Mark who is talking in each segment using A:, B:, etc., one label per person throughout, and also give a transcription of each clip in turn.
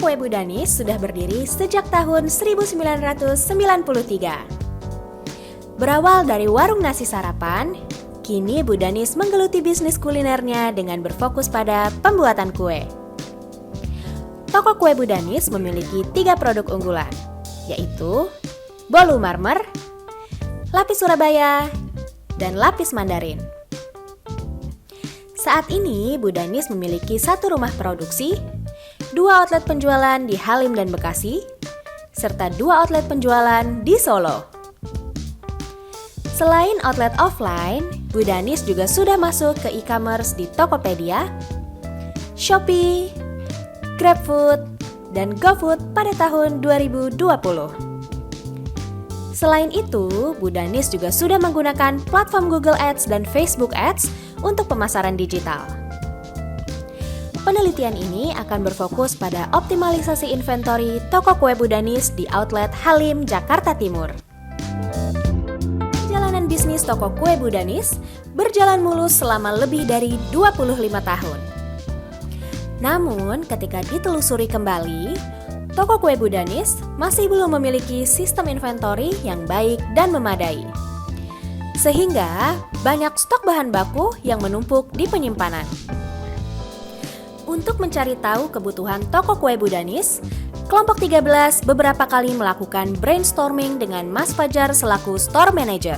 A: Kue Budanis sudah berdiri sejak tahun 1993. Berawal dari warung nasi sarapan, kini Budanis menggeluti bisnis kulinernya dengan berfokus pada pembuatan kue. Toko Kue Budanis memiliki 3 produk unggulan, yaitu bolu marmer, lapis Surabaya, dan lapis Mandarin. Saat ini, Budanis memiliki 1 rumah produksi, 2 outlet penjualan di Halim dan Bekasi, serta 2 outlet penjualan di Solo. Selain outlet offline, Budanis juga sudah masuk ke e-commerce di Tokopedia, Shopee, GrabFood, dan GoFood pada tahun 2020. Selain itu, Budanis juga sudah menggunakan platform Google Ads dan Facebook Ads untuk pemasaran digital. Penelitian ini akan berfokus pada optimalisasi inventory toko kue Budanis di outlet Halim, Jakarta Timur. Perjalanan bisnis toko kue Budanis berjalan mulus selama lebih dari 25 tahun. Namun, ketika ditelusuri kembali, toko kue Budanis masih belum memiliki sistem inventory yang baik dan memadai. Sehingga banyak stok bahan baku yang menumpuk di penyimpanan. Untuk mencari tahu kebutuhan toko kue Budanis, kelompok 13 beberapa kali melakukan brainstorming dengan Mas Fajar selaku store manager.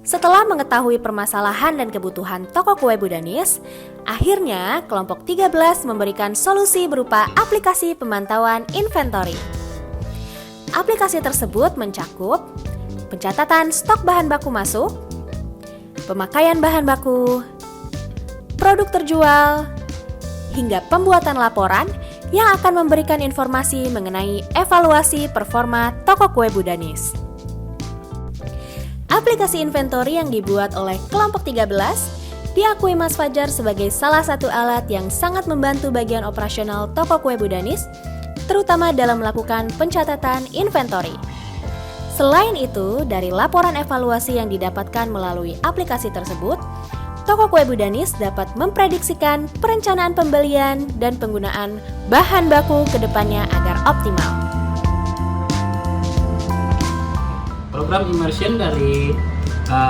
A: Setelah mengetahui permasalahan dan kebutuhan toko kue Budanis, akhirnya kelompok 13 memberikan solusi berupa aplikasi pemantauan inventory. Aplikasi tersebut mencakup pencatatan stok bahan baku masuk, pemakaian bahan baku, produk terjual, hingga pembuatan laporan yang akan memberikan informasi mengenai evaluasi performa toko kue Budanis. Aplikasi inventory yang dibuat oleh kelompok 13 diakui Mas Fajar sebagai salah satu alat yang sangat membantu bagian operasional toko kue Budanis, terutama dalam melakukan pencatatan inventory. Selain itu, dari laporan evaluasi yang didapatkan melalui aplikasi tersebut, toko kue Budanis dapat memprediksikan perencanaan pembelian dan penggunaan bahan baku ke depannya agar optimal.
B: Program immersion dari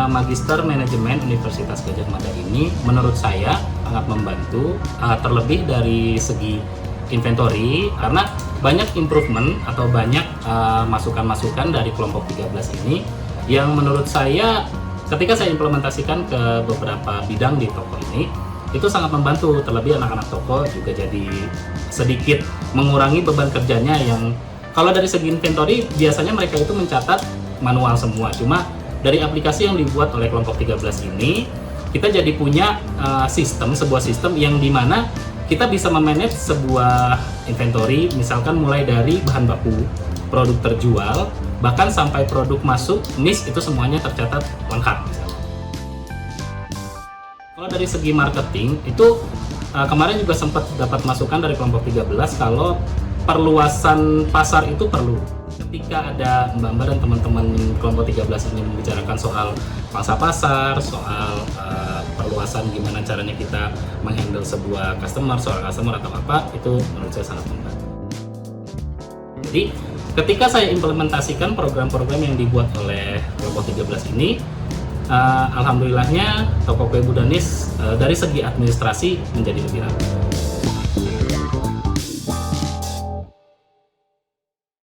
B: Magister Manajemen Universitas Gadjah Mada ini menurut saya sangat membantu, terlebih dari segi inventory, karena banyak improvement atau banyak masukan-masukan dari kelompok 13 ini yang menurut saya ketika saya implementasikan ke beberapa bidang di toko ini itu sangat membantu, terlebih anak-anak toko juga jadi sedikit mengurangi beban kerjanya yang kalau dari segi inventory biasanya mereka itu mencatat manual semua, cuma dari aplikasi yang dibuat oleh kelompok 13 ini kita jadi punya sebuah sistem yang dimana kita bisa memanage sebuah inventory, misalkan mulai dari bahan baku, produk terjual, bahkan sampai produk masuk, miss itu semuanya tercatat lengkap misalnya. Kalau dari segi marketing itu kemarin juga sempat dapat masukan dari kelompok 13 kalau perluasan pasar itu perlu. Ketika ada mbak-mbak dan teman-teman kelompok 13 ini membicarakan soal pangsa pasar, soal perluasan gimana caranya kita menghandle sebuah soal customer atau apa, itu menurut saya sangat membantu. Jadi ketika saya implementasikan program-program yang dibuat oleh kelompok 13 ini, alhamdulillahnya toko kue Budanis dari segi administrasi menjadi lebih rapi.